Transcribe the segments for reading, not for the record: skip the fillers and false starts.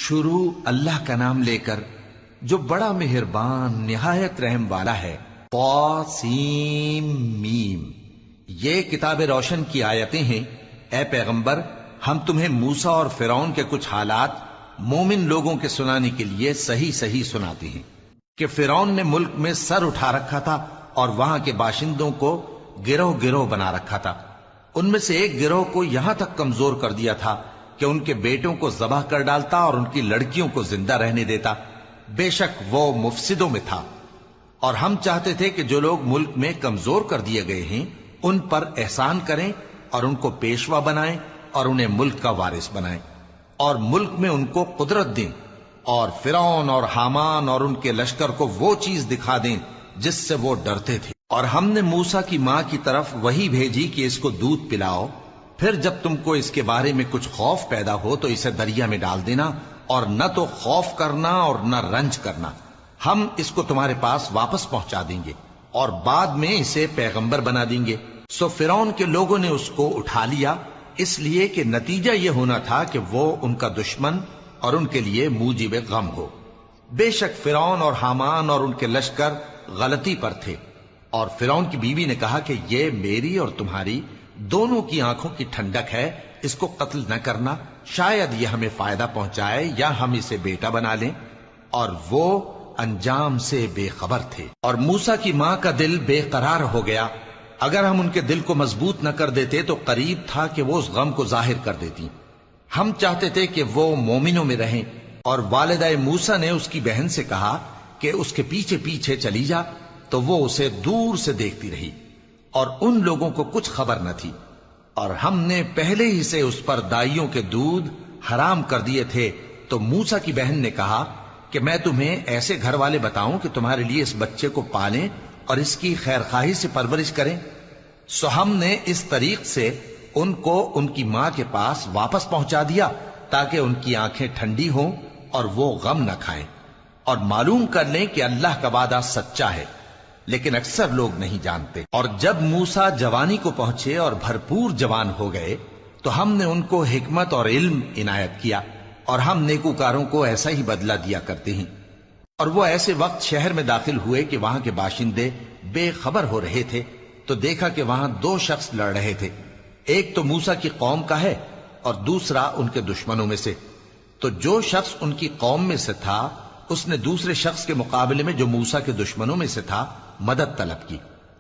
شروع اللہ کا نام لے کر جو بڑا مہربان نہایت رحم والا ہے۔ طاسیم میم، یہ کتاب روشن کی آیتیں ہیں۔ اے پیغمبر، ہم تمہیں موسیٰ اور فرعون کے کچھ حالات مومن لوگوں کے سنانے کے لیے صحیح صحیح سناتے ہیں کہ فرعون نے ملک میں سر اٹھا رکھا تھا اور وہاں کے باشندوں کو گروہ گروہ بنا رکھا تھا۔ ان میں سے ایک گروہ کو یہاں تک کمزور کر دیا تھا کہ ان کے بیٹوں کو ذبح کر ڈالتا اور ان کی لڑکیوں کو زندہ رہنے دیتا۔ بے شک وہ مفسدوں میں تھا۔ اور ہم چاہتے تھے کہ جو لوگ ملک میں کمزور کر دیے گئے ہیں ان پر احسان کریں اور ان کو پیشوا بنائیں اور انہیں ملک کا وارث بنائیں اور ملک میں ان کو قدرت دیں اور فرعون اور حامان اور ان کے لشکر کو وہ چیز دکھا دیں جس سے وہ ڈرتے تھے۔ اور ہم نے موسیٰ کی ماں کی طرف وہی بھیجی کہ اس کو دودھ پلاؤ، پھر جب تم کو اس کے بارے میں کچھ خوف پیدا ہو تو اسے دریا میں ڈال دینا، اور نہ تو خوف کرنا اور نہ رنج کرنا، ہم اس کو تمہارے پاس واپس پہنچا دیں گے اور بعد میں اسے پیغمبر بنا دیں گے۔ سو فرعون کے لوگوں نے اس کو اٹھا لیا، اس لیے کہ نتیجہ یہ ہونا تھا کہ وہ ان کا دشمن اور ان کے لیے موجب غم ہو۔ بے شک فرعون اور حامان اور ان کے لشکر غلطی پر تھے۔ اور فرعون کی بیوی نے کہا کہ یہ میری اور تمہاری دونوں کی آنکھوں کی ٹھنڈک ہے، اس کو قتل نہ کرنا، شاید یہ ہمیں فائدہ پہنچائے یا ہم اسے بیٹا بنا لیں۔ اور وہ انجام سے بے خبر تھے۔ اور موسیٰ کی ماں کا دل بے قرار ہو گیا۔ اگر ہم ان کے دل کو مضبوط نہ کر دیتے تو قریب تھا کہ وہ اس غم کو ظاہر کر دیتی۔ ہم چاہتے تھے کہ وہ مومنوں میں رہیں۔ اور والدہ موسیٰ نے اس کی بہن سے کہا کہ اس کے پیچھے پیچھے چلی جا، تو وہ اسے دور سے دیکھتی رہی اور ان لوگوں کو کچھ خبر نہ تھی۔ اور ہم نے پہلے ہی سے اس پر دائیوں کے دودھ حرام کر دیے تھے۔ تو موسیٰ کی بہن نے کہا کہ میں تمہیں ایسے گھر والے بتاؤں کہ تمہارے لیے اس بچے کو پالیں اور اس کی خیر خواہی سے پرورش کریں۔ سو ہم نے اس طریق سے ان کو ان کی ماں کے پاس واپس پہنچا دیا تاکہ ان کی آنکھیں ٹھنڈی ہوں اور وہ غم نہ کھائیں اور معلوم کر لیں کہ اللہ کا وعدہ سچا ہے، لیکن اکثر لوگ نہیں جانتے۔ اور جب موسیٰ جوانی کو پہنچے اور بھرپور جوان ہو گئے تو ہم نے ان کو حکمت اور علم عنایت کیا، اور ہم نیکوکاروں کو ایسا ہی بدلہ دیا کرتے ہیں۔ اور وہ ایسے وقت شہر میں داخل ہوئے کہ وہاں کے باشندے بے خبر ہو رہے تھے، تو دیکھا کہ وہاں دو شخص لڑ رہے تھے، ایک تو موسیٰ کی قوم کا ہے اور دوسرا ان کے دشمنوں میں سے۔ تو جو شخص ان کی قوم میں سے تھا اس نے دوسرے شخص کے مقابلے میں جو موسیٰ کے دشمنوں میں سے تھا مدد طلب کی،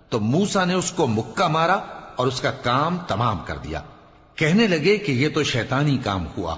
تو موسیٰ نے اس کو مکہ مارا اور اس کا کام تمام کر دیا۔ کہنے لگے کہ یہ تو شیطانی کام ہوا۔